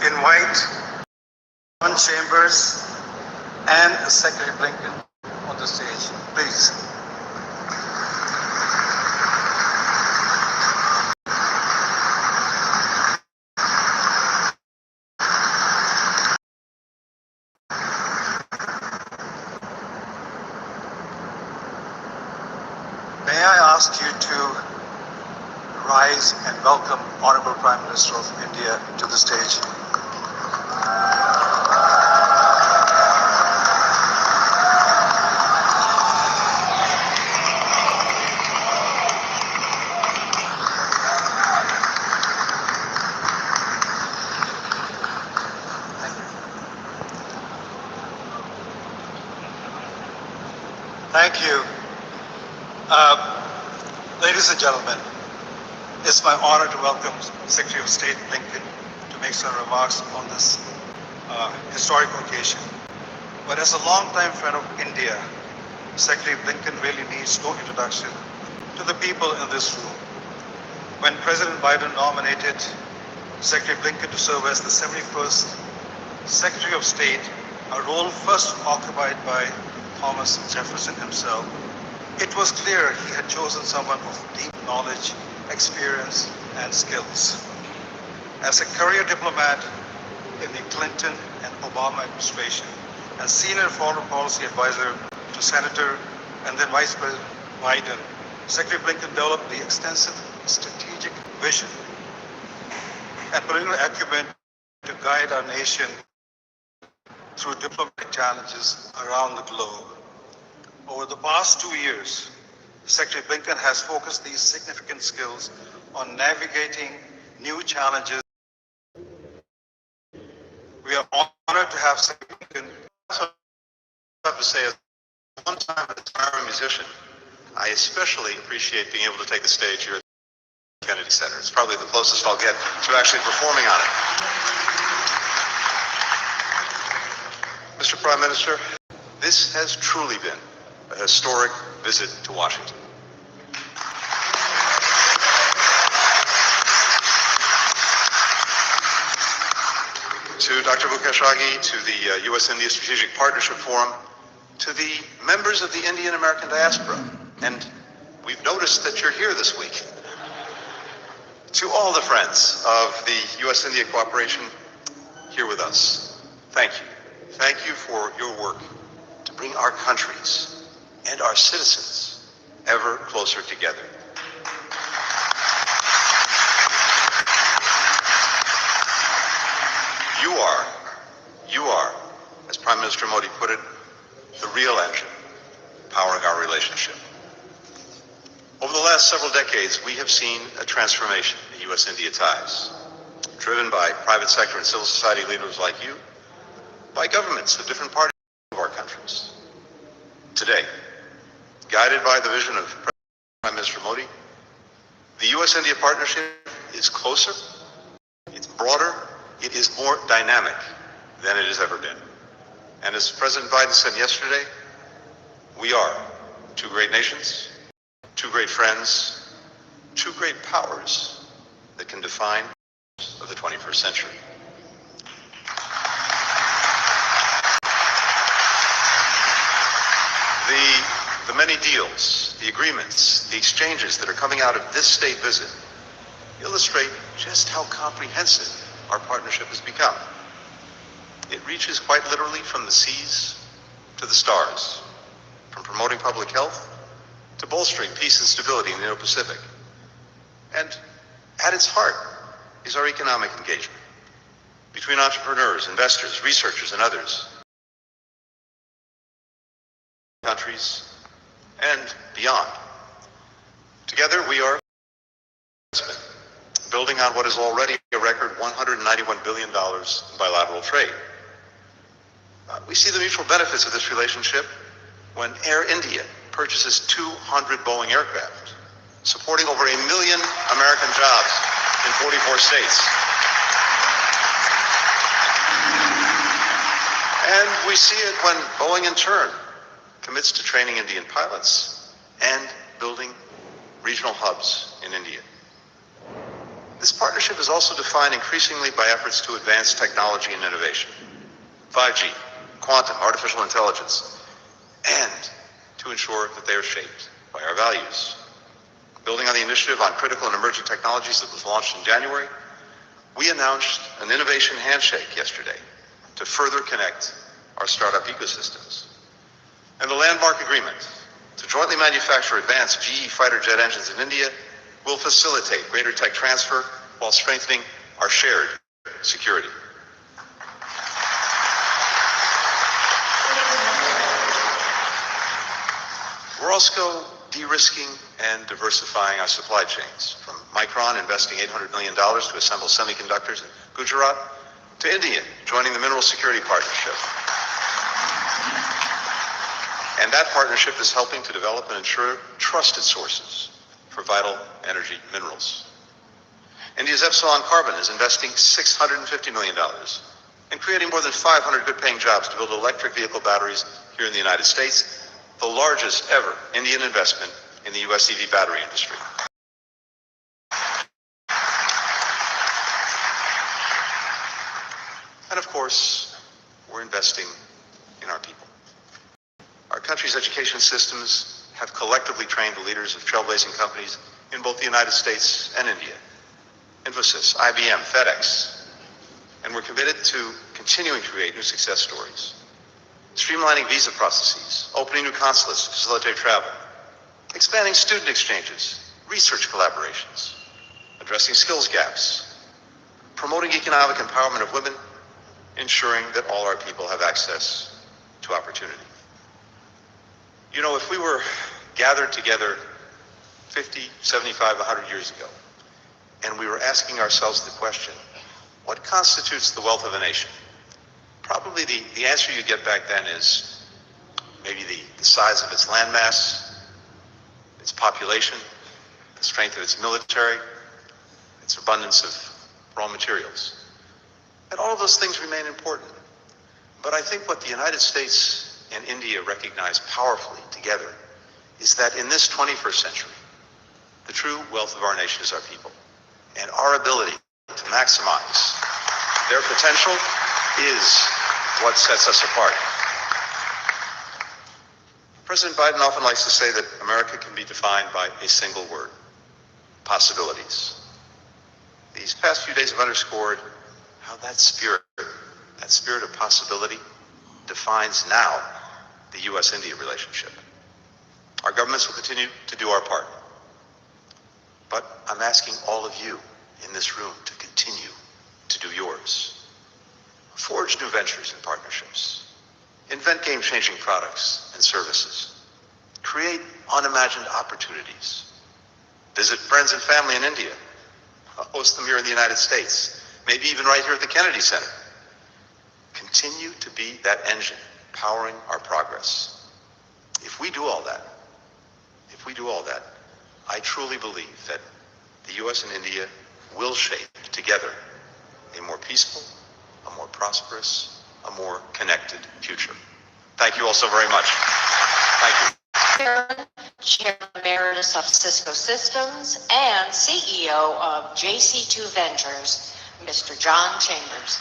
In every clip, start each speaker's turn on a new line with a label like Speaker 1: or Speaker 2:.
Speaker 1: invite John Chambers and Secretary Blinken on the stage, please. May I ask you to rise and welcome Honorable Prime Minister of India to the stage. Thank you. Ladies and gentlemen, it's my honor to welcome Secretary of State Blinken to make some remarks on this historic occasion. But as a longtime friend of India, Secretary Blinken really needs no introduction to the people in this room. When President Biden nominated Secretary Blinken to serve as the 71st Secretary of State, a role first occupied by Thomas Jefferson himself, it was clear he had chosen someone of deep knowledge, experience, and skills. As a career diplomat in the Clinton and Obama administration, and senior foreign policy advisor to Senator and then Vice President Biden, Secretary Blinken developed the extensive strategic vision and political acumen to guide our nation through diplomatic challenges around the globe. Over the past 2 years, Secretary Blinken has focused these significant skills on navigating new challenges. We are honored to have Secretary Blinken.
Speaker 2: I have to say, as one time a retired musician, I especially appreciate being able to take the stage here at the Kennedy Center. It's probably the closest I'll get to actually performing on it. Mr. Prime Minister, this has truly been a historic visit to Washington. To Dr. Khashoggi, to the U.S.-India Strategic Partnership Forum, to the members of the Indian-American diaspora, and we've noticed that you're here this week. To all the friends of the U.S.-India cooperation here with us, thank you. Thank you for your work to bring our countries and our citizens ever closer together. You are, as Prime Minister Modi put it, the real engine powering our relationship. Over the last several decades, we have seen a transformation in U.S.-India ties, driven by private sector and civil society leaders like you, by governments of different parts of our countries. Today, guided by the vision of Prime Minister Modi, the U.S.-India partnership is closer, it's broader, it is more dynamic than it has ever been. And as President Biden said yesterday, we are two great nations, two great friends, two great powers that can define of the 21st century. The many deals, the agreements, the exchanges that are coming out of this state visit illustrate just how comprehensive our partnership has become. It reaches quite literally from the seas to the stars, from promoting public health to bolstering peace and stability in the Indo-Pacific. And at its heart is our economic engagement between entrepreneurs, investors, researchers, and others, countries, and beyond. Together we are building on what is already a record $191 billion in bilateral trade. We see the mutual benefits of this relationship when Air India purchases 200 Boeing aircraft, supporting over 1 million American jobs in 44 states. And we see it when Boeing in turn commits to training Indian pilots and building regional hubs in India. This partnership is also defined increasingly by efforts to advance technology and innovation. 5G, quantum, artificial intelligence, and to ensure that they are shaped by our values. Building on the initiative on critical and emerging technologies that was launched in January, we announced an innovation handshake yesterday to further connect our startup ecosystems. And the landmark agreement to jointly manufacture advanced GE fighter jet engines in India will facilitate greater tech transfer while strengthening our shared security. We're also de-risking and diversifying our supply chains, from Micron investing $800 million to assemble semiconductors in Gujarat, to India joining the Mineral Security Partnership. And that partnership is helping to develop and ensure trusted sources for vital energy minerals. India's Epsilon Carbon is investing $650 million and creating more than 500 good-paying jobs to build electric vehicle batteries here in the United States, the largest ever Indian investment in the U.S. EV battery industry. And of course, we're investing in our people. Our country's education systems have collectively trained the leaders of trailblazing companies in both the United States and India. Infosys, IBM, FedEx. And we're committed to continuing to create new success stories. Streamlining visa processes, opening new consulates to facilitate travel, expanding student exchanges, research collaborations, addressing skills gaps, promoting economic empowerment of women, ensuring that all our people have access to opportunity. You know, if we were gathered together 50, 75, 100 years ago, and we were asking ourselves the question, what constitutes the wealth of a nation? Probably the answer you get back then is maybe the size of its landmass, its population, the strength of its military, its abundance of raw materials. And all of those things remain important. But I think what the United States and India recognize powerfully together is that in this 21st century, the true wealth of our nation is our people. And our ability to maximize their potential is what sets us apart. President Biden often likes to say that America can be defined by a single word: possibilities. These past few days have underscored how that spirit of possibility defines now the U.S.-India relationship. Our governments will continue to do our part. But I'm asking all of you in this room to continue to do yours. Forge new ventures and partnerships. Invent game-changing products and services. Create unimagined opportunities. Visit friends and family in India. Host them here in the United States. Maybe even right here at the Kennedy Center. Continue to be that engine powering our progress. If we do all that, I truly believe that the U.S. and India will shape together a more peaceful, a more prosperous, a more connected future. Thank you all so very much. Thank you.
Speaker 3: Chairman Emeritus of Cisco Systems and CEO of JC2 Ventures, Mr. John Chambers.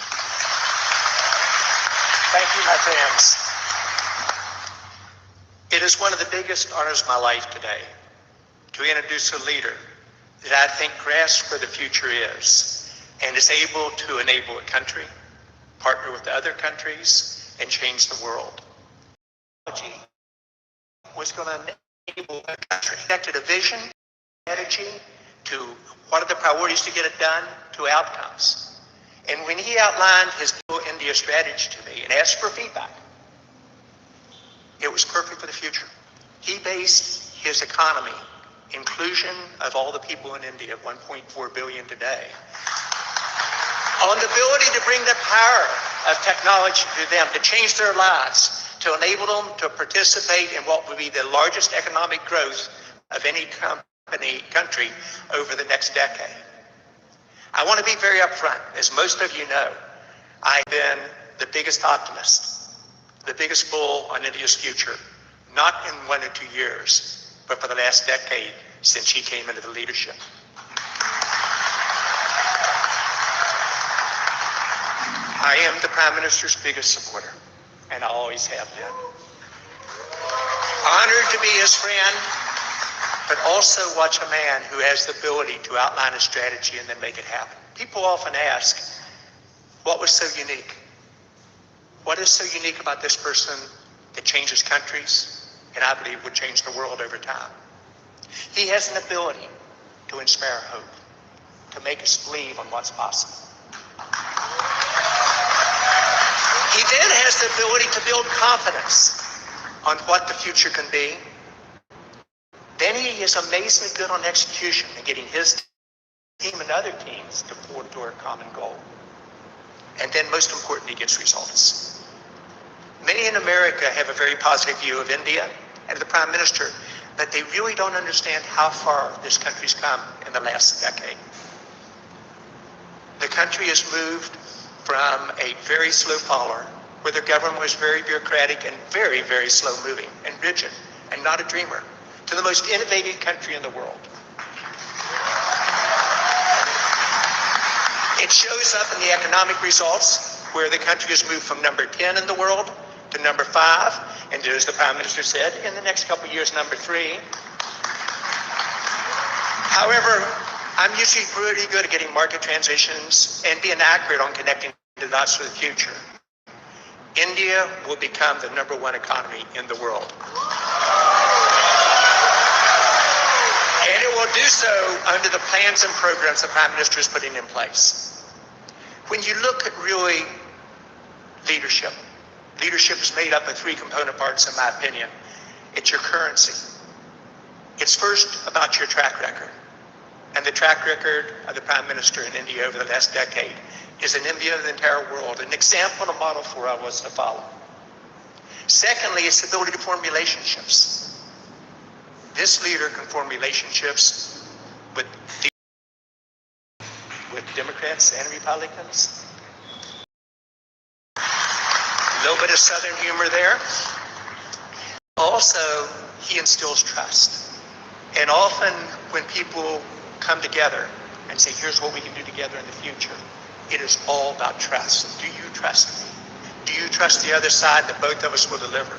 Speaker 4: Thank you, my friends. It is one of the biggest honors of my life today to introduce a leader that I think grasps where the future is and is able to enable a country, partner with other countries, and change the world. Technology was going to enable a country, connected a vision, strategy, to what are the priorities to get it done, to outcomes. And when he outlined his India strategy to me and asked for feedback, it was perfect for the future. He based his economy, inclusion of all the people in India, 1.4 billion today, on the ability to bring the power of technology to them, to change their lives, to enable them to participate in what will be the largest economic growth of any country over the next decade. I want to be very upfront. As most of you know, I've been the biggest optimist, the biggest bull on India's future, not in 1 or 2 years, but for the last decade since he came into the leadership. I am the Prime Minister's biggest supporter, and I always have been. Honored to be his friend, but also watch a man who has the ability to outline a strategy and then make it happen. People often ask, what was so unique? What is so unique about this person that changes countries and I believe would change the world over time? He has an ability to inspire hope, to make us believe on what's possible. He then has the ability to build confidence on what the future can be. Then he is amazingly good on execution and getting his team and other teams to forward toward a common goal. And then most importantly, he gets results. Many in America have a very positive view of India and the Prime Minister, but they really don't understand how far this country's come in the last decade. The country has moved from a very slow follower, where the government was very bureaucratic and very, very slow moving and rigid and not a dreamer, to the most innovative country in the world. It shows up in the economic results, where the country has moved from number 10 in the world to number 5, and as the Prime Minister said, in the next couple of years, number 3. However, I'm usually pretty good at getting market transitions and being accurate on connecting the dots for the future. India will become the number 1 economy in the world. And it will do so under the plans and programs the Prime Minister is putting in place. When you look at really leadership, leadership is made up of 3 component parts, in my opinion. It's your currency. It's first about your track record. And the track record of the Prime Minister in India over the last decade is an envy of the entire world, an example and a model for us to follow. Secondly, it's the ability to form relationships. This leader can form relationships with Democrats and Republicans. A little bit of Southern humor there. Also, he instills trust. And often when people come together and say, here's what we can do together in the future, it is all about trust. Do you trust me? Do you trust the other side that both of us will deliver?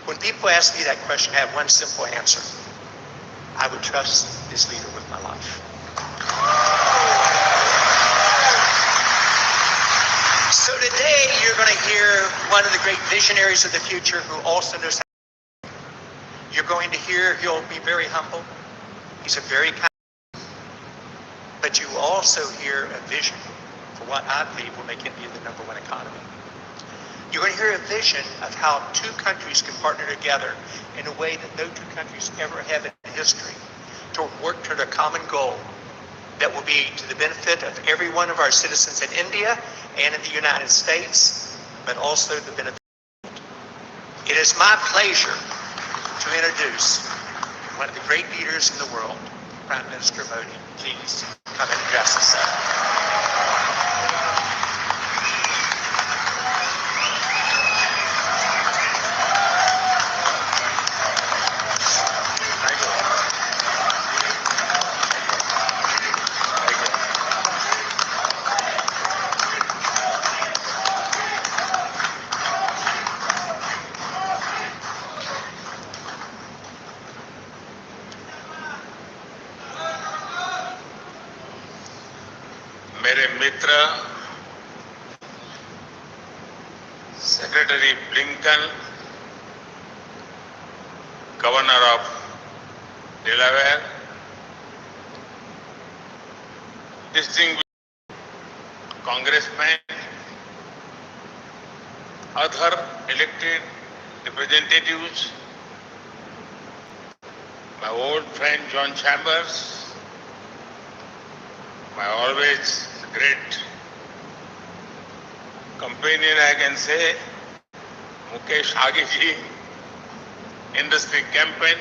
Speaker 4: When people ask me that question, I have one simple answer. I would trust this leader with my life. So today you're going to hear one of the great visionaries of the future who also knows how. You're going to hear he'll be very humble. He's a very kind. But you will also hear a vision for what I believe will make India the number 1 economy. You're going to hear a vision of how 2 countries can partner together in a way that no 2 countries ever have in history to work toward a common goal that will be to the benefit of every one of our citizens in India and in the United States, but also the benefit. It is my pleasure to introduce one of the great leaders in the world, Prime Minister Modi. Please come and address us.
Speaker 5: मेरे मित्र secretary Blinken, governor of Delaware, distinguished congressmen, other elected representatives, my old friend John Chambers, my always great companion, I can say, Mukesh Agiji, industry campaign,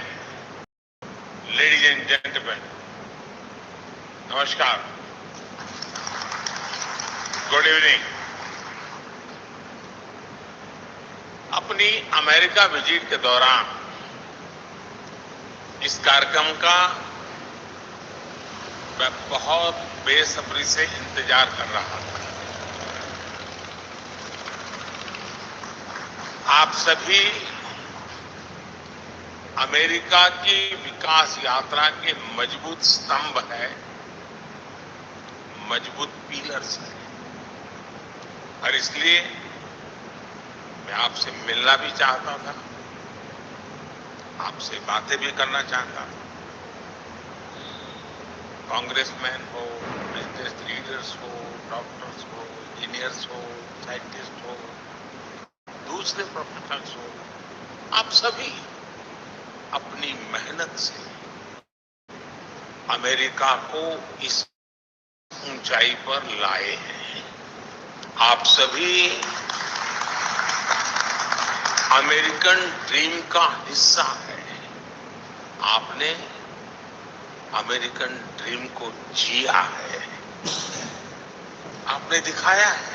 Speaker 5: ladies and gentlemen, namaskar, good evening. अपनी America visit के दौरान इस कार्यक्रम का मैं बहुत बेसब्री से इंतजार कर रहा था। आप सभी अमेरिका की विकास यात्रा के मजबूत स्तंभ है, मजबूत पिलर्स है। और इसलिए मैं आपसे मिलना भी चाहता था, आपसे बातें भी करना चाहता था। कांग्रेसमैन हो, बिजनेस लीडर्स हो, डॉक्टर्स हो, इंजीनियर्स हो, साइंटिस्ट हो, दूसरे प्रोफेशनल्स हो, आप सभी अपनी मेहनत से अमेरिका को इस ऊंचाई पर लाए हैं। आप सभी अमेरिकन ड्रीम का हिस्सा है। आपने अमेरिकन ड्रीम को जिया है, आपने दिखाया है